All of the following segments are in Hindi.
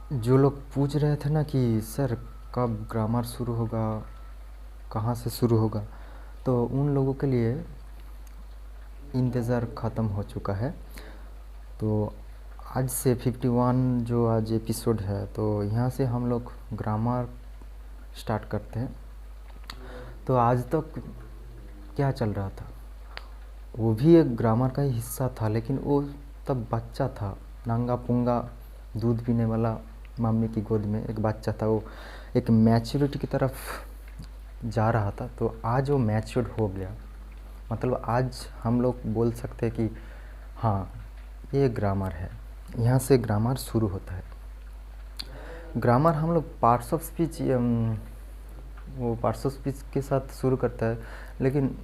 जो लोग पूछ रहे थे ना कि सर कब ग्रामर शुरू होगा, कहाँ से शुरू होगा, तो उन लोगों के लिए इंतज़ार ख़त्म हो चुका है। तो आज से 51 जो आज एपिसोड है, तो यहाँ से हम लोग ग्रामर स्टार्ट करते हैं। तो आज तक क्या चल रहा था, वो भी एक ग्रामर का ही हिस्सा था, लेकिन वो तब बच्चा था, नंगा पुंगा दूध पीने वाला मम्मी की गोद में एक बच्चा था। वो एक मैच्योरिटी की तरफ जा रहा था। तो आज वो मैच्योर्ड हो गया, मतलब आज हम लोग बोल सकते हैं कि हाँ, ये ग्रामर है, यहाँ से ग्रामर शुरू होता है। ग्रामर हम लोग पार्ट्स ऑफ स्पीच, वो पार्ट्स ऑफ स्पीच के साथ शुरू करता है, लेकिन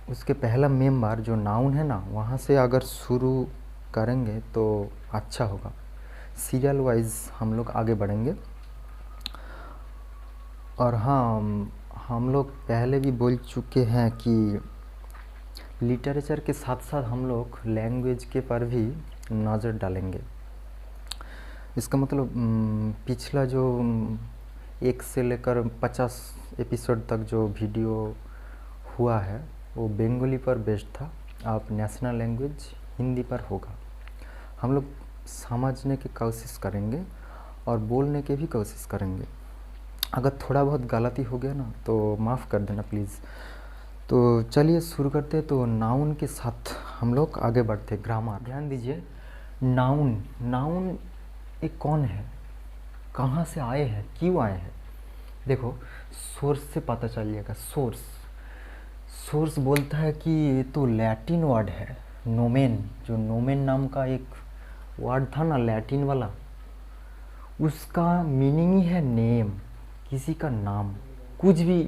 उसके पहला मेंबर जो नाउन है ना, वहाँ से अगर शुरू करेंगे तो अच्छा होगा। सीरियल वाइज हम लोग आगे बढ़ेंगे। और हाँ, हम लोग पहले भी बोल चुके हैं कि लिटरेचर के साथ साथ हम लोग लैंग्वेज के पर भी नज़र डालेंगे। इसका मतलब पिछला जो 1 से लेकर 50 एपिसोड तक जो वीडियो हुआ है, वो बंगाली पर बेस्ड था। अब नेशनल लैंग्वेज हिंदी पर होगा। हम लोग समझने की कोशिश करेंगे और बोलने की भी कोशिश करेंगे। अगर थोड़ा बहुत गलती हो गया ना तो माफ़ कर देना प्लीज़। तो चलिए शुरू करते हैं। तो नाउन के साथ हम लोग आगे बढ़ते। ग्रामर, ध्यान दीजिए। नाउन, नाउन एक कौन है, कहाँ से आए हैं, क्यों आए हैं। देखो, सोर्स से पता चल जाएगा। सोर्स, सोर्स बोलता है कि ये तो लैटिन वर्ड है। नोमेन, जो नोमेन नाम का एक वर्ड था ना, लैटिन वाला, उसका मीनिंग ही है नेम, किसी का नाम। कुछ भी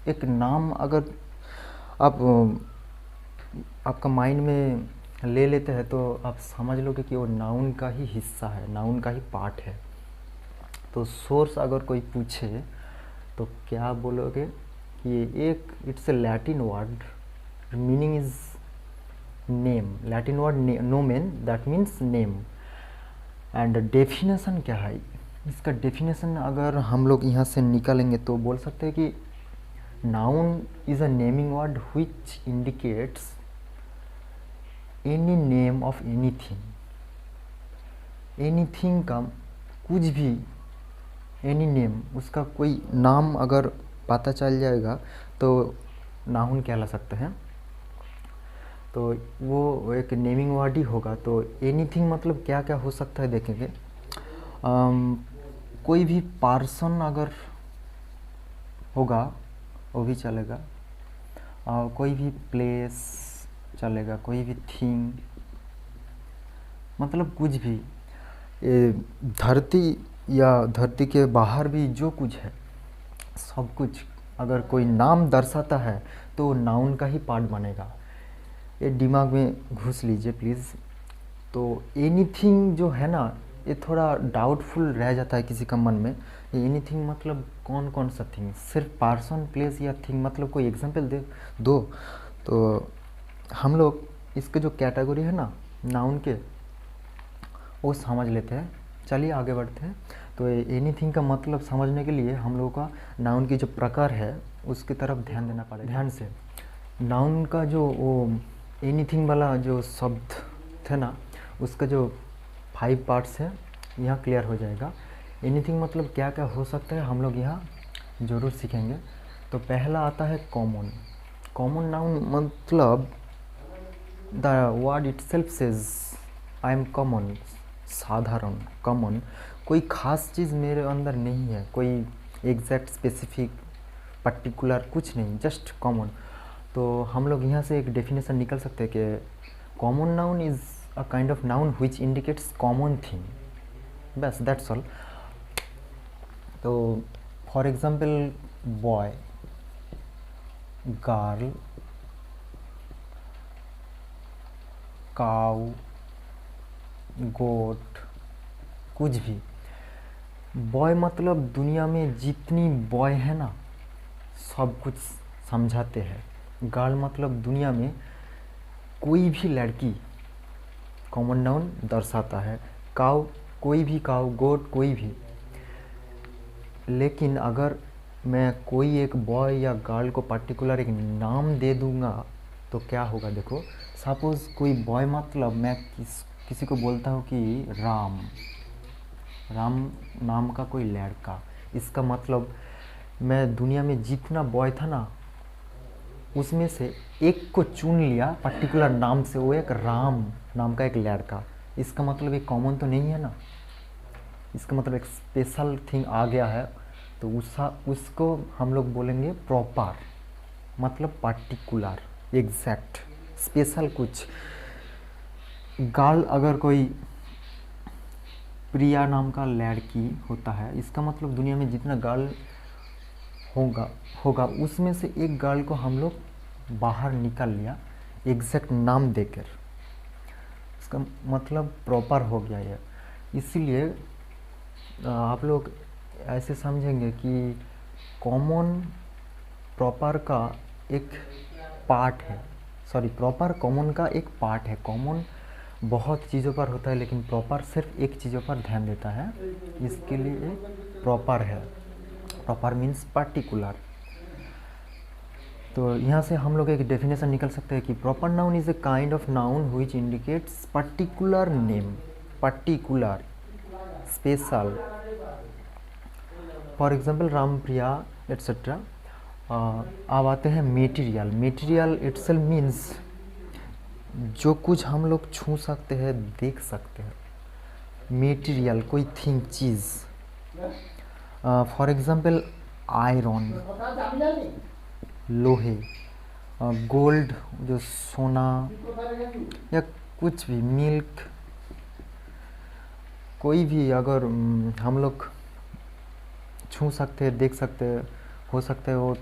एक नाम अगर आप आपका माइंड में ले लेते हैं तो आप समझ लोगे कि वो नाउन का ही हिस्सा है, नाउन का ही पार्ट है। तो सोर्स अगर कोई पूछे तो क्या बोलोगे कि एक it's a Latin word, meaning is name. Latin word नोमेन, that means name. And definition क्या है इसका? डेफिनेशन अगर हम लोग यहाँ से निकालेंगे तो बोल सकते हैं कि noun is a naming word which indicates any name of anything। Anything का कुछ भी, एनी नेम, उसका कोई नाम अगर पता चल जाएगा तो नाउन कहला सकते हैं। तो वो एक नेमिंग वर्ड ही होगा। तो एनीथिंग मतलब क्या क्या हो सकता है देखेंगे। कोई भी पर्सन अगर होगा वो भी चलेगा, कोई भी प्लेस चलेगा, कोई भी थिंग, मतलब कुछ भी। धरती या धरती के बाहर भी जो कुछ है, सब कुछ अगर कोई नाम दर्शाता है तो नाउन का ही पार्ट बनेगा। ये दिमाग में घुस लीजिए प्लीज़। तो एनीथिंग जो है ना, ये थोड़ा डाउटफुल रह जाता है किसी का मन में। ये एनीथिंग मतलब कौन कौन सा थिंग, सिर्फ पर्सन, प्लेस या थिंग, मतलब कोई एग्जांपल दे दो। तो हम लोग इसके जो कैटेगरी है ना नाउन के, वो समझ लेते हैं। चलिए आगे बढ़ते हैं। तो एनीथिंग का मतलब समझने के लिए हम लोगों का नाउन की जो प्रकार है उसकी तरफ ध्यान देना पड़ेगा। ध्यान से, नाउन का जो वो एनीथिंग वाला जो शब्द थे ना, उसका जो 5 पार्ट्स है यहाँ क्लियर हो जाएगा। एनीथिंग मतलब क्या क्या हो सकता है हम लोग यहाँ ज़रूर सीखेंगे। तो पहला आता है कॉमन। कॉमन नाउन मतलब the word itself says I M common, साधारण। कॉमन, कोई ख़ास चीज़ मेरे अंदर नहीं है, कोई एग्जैक्ट स्पेसिफिक पर्टिकुलर कुछ नहीं, जस्ट कॉमन। तो हम लोग यहाँ से एक डेफिनेशन निकल सकते हैं कि common noun is a kind of noun which indicates common thing, बस, दैट्स ऑल। तो फॉर एग्जाम्पल, बॉय, गर्ल, काऊ, गोट, कुछ भी। बॉय मतलब दुनिया में जितनी बॉय है ना, सब कुछ समझाते हैं। गर्ल मतलब दुनिया में कोई भी लड़की, कॉमन नाउन दर्शाता है। काऊ कोई भी काऊ, गोट, कोई भी। लेकिन अगर मैं कोई एक बॉय या गर्ल को पर्टिकुलर एक नाम दे दूंगा तो क्या होगा, देखो। सपोज़ कोई बॉय, मतलब मैं किसी को बोलता हूँ कि राम नाम का कोई लड़का। इसका मतलब मैं दुनिया में जितना बॉय था ना, उसमें से एक को चुन लिया पर्टिकुलर नाम से, वो एक राम नाम का एक लड़का। इसका मतलब एक कॉमन तो नहीं है ना, इसका मतलब एक स्पेशल थिंग आ गया है। तो उसको हम लोग बोलेंगे प्रॉपर, मतलब पर्टिकुलर, एग्जैक्ट, स्पेशल कुछ। गर्ल, अगर कोई प्रिया नाम का लड़की होता है, इसका मतलब दुनिया में जितना गर्ल होगा उसमें से एक गर्ल को हम लोग बाहर निकाल लिया एग्जैक्ट नाम देकर। इसका मतलब प्रॉपर हो गया ये। इसीलिए आप लोग ऐसे समझेंगे कि कॉमन प्रॉपर का एक पार्ट है, सॉरी, प्रॉपर कॉमन का एक पार्ट है। कॉमन बहुत चीज़ों पर होता है, लेकिन प्रॉपर सिर्फ एक चीज़ों पर ध्यान देता है, इसके लिए प्रॉपर है। Proper means particular. तो यहाँ से हम लोग एक डेफिनेशन निकल सकते हैं कि proper noun is a kind of noun which indicates particular name, particular, special. For example Ram, Priya, etcetera. अब आते हैं मेटीरियल। मेटीरियल इटसेल्फ मीन्स जो कुछ हम लोग छू सकते हैं, देख सकते हैं। मेटीरियल, कोई thing, cheese. For example iron, लोहे, गोल्ड, जो सोना, या कुछ भी, मिल्क, कोई भी अगर हम लोग छू सकते हैं, देख सकते हैं, हो सकता है वो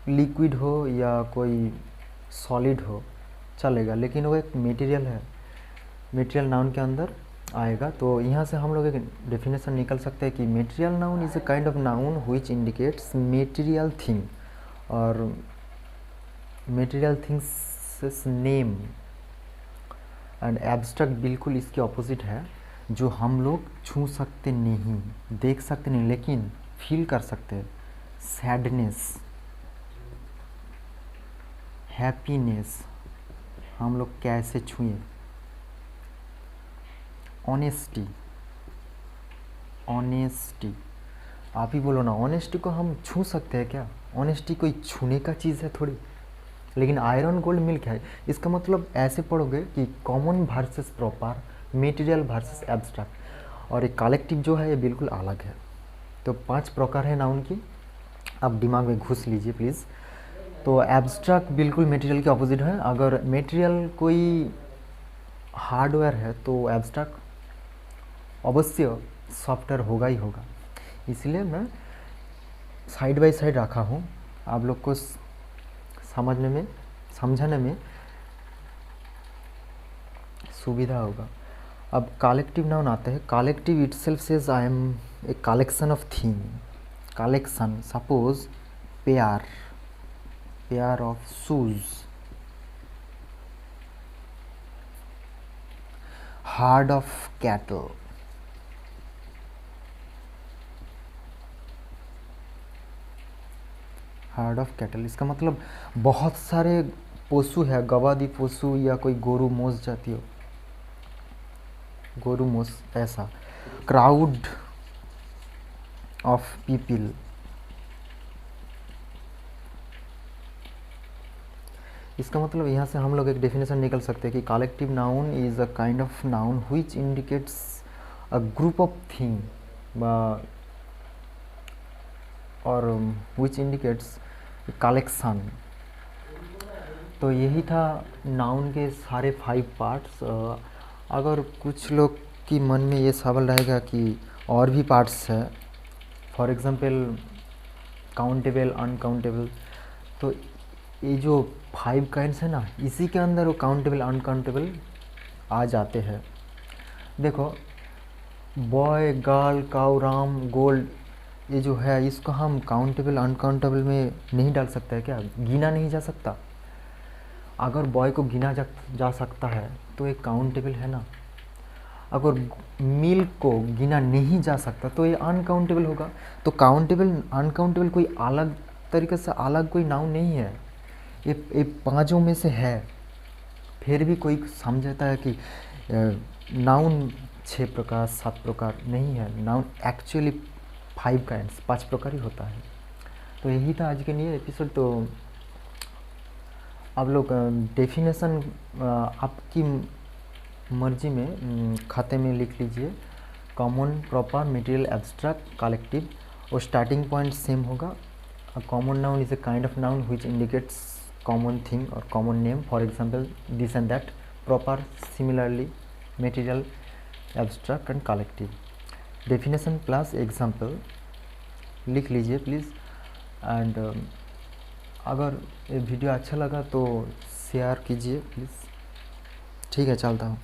लिक्विड हो या कोई सॉलिड हो, चलेगा, लेकिन वो एक मटेरियल है, मटेरियल नाउन के अंदर आएगा। तो यहाँ से हम लोग एक डेफिनेशन निकल सकते हैं कि material noun is a kind of noun which indicates material thing, और material things name. And abstract बिल्कुल इसके ऑपोजिट है, जो हम लोग छू सकते नहीं, देख सकते नहीं, लेकिन फील कर सकते हैं। सैडनेस, हैप्पीनेस हम लोग कैसे छुए। ऑनेस्टी, ऑनेस्टी, आप ही बोलो ना, ऑनेस्टी को हम छू सकते हैं क्या? ऑनेस्टी कोई छूने का चीज़ है थोड़ी। लेकिन आयरन, गोल्ड, मिल्क है, इसका मतलब ऐसे पढ़ोगे कि common versus proper, material versus abstract, और एक कलेक्टिव जो है ये बिल्कुल अलग है। तो 5 प्रकार है नाउन की, आप दिमाग में घुस लीजिए प्लीज़। तो एब्स्ट्रैक्ट बिल्कुल मटेरियल के अपोजिट है। अगर मटेरियल कोई हार्डवेयर है तो एब्स्ट्रैक्ट अवश्य सॉफ्टवेयर होगा ही होगा। इसलिए मैं साइड बाय साइड रखा हूँ, आप लोग को समझने में, समझाने में सुविधा होगा। अब कलेक्टिव नाउन आते हैं। Collective itself says I am a collection of thing. Collection, suppose pair of shoes, herd of cattle, herd of cattle, इसका मतलब बहुत सारे पशु है, गवादी पशु या कोई गोरु मोस जाती हो, गोरु मोस, ऐसा। क्राउड ऑफ पीपल, इसका मतलब यहाँ से हम लोग एक डेफिनेशन निकल सकते हैं कि collective noun is a kind of noun which indicates a group of thing, और व्हिच इंडिकेट्स कलेक्शन। तो यही था नाउन के सारे 5 पार्ट्स। अगर कुछ लोग की मन में ये सवाल रहेगा कि और भी पार्ट्स है, फॉर एग्जांपल काउंटेबल, अनकाउंटेबल, तो ये जो 5 काइंड्स है ना, इसी के अंदर वो काउंटेबल, अनकाउंटेबल आ जाते हैं। देखो, बॉय, गर्ल, काऊ, राम, गोल्ड, ये जो है इसको हम काउंटेबल, अनकाउंटेबल में नहीं डाल सकते हैं क्या? गिना नहीं जा सकता। अगर बॉय को गिना जा सकता है तो ये काउंटेबल है ना। अगर मिल्क को गिना नहीं जा सकता तो ये अनकाउंटेबल होगा। तो काउंटेबल अनकाउंटेबल कोई अलग तरीके से अलग कोई नाउन नहीं है, ये पांचों में से है। फिर भी कोई समझता है कि नाउन 6 प्रकार 7 प्रकार नहीं है, नाउन एक्चुअली 5 काइंड्स 5 प्रकार ही होता है। तो यही था आज के लिए एपिसोड। तो आप लोग डेफिनेशन आपकी मर्जी में खाते में लिख लीजिए, common, proper, material, abstract, collective, और स्टार्टिंग पॉइंट सेम होगा। A common noun is a kind of noun which indicates common thing और common name, for example this and that. Proper similarly, material, abstract and collective. Definition plus example लिख लीजिए प्लीज़। एंड अगर ये वीडियो अच्छा लगा तो शेयर कीजिए प्लीज़। ठीक है, चलता हूँ।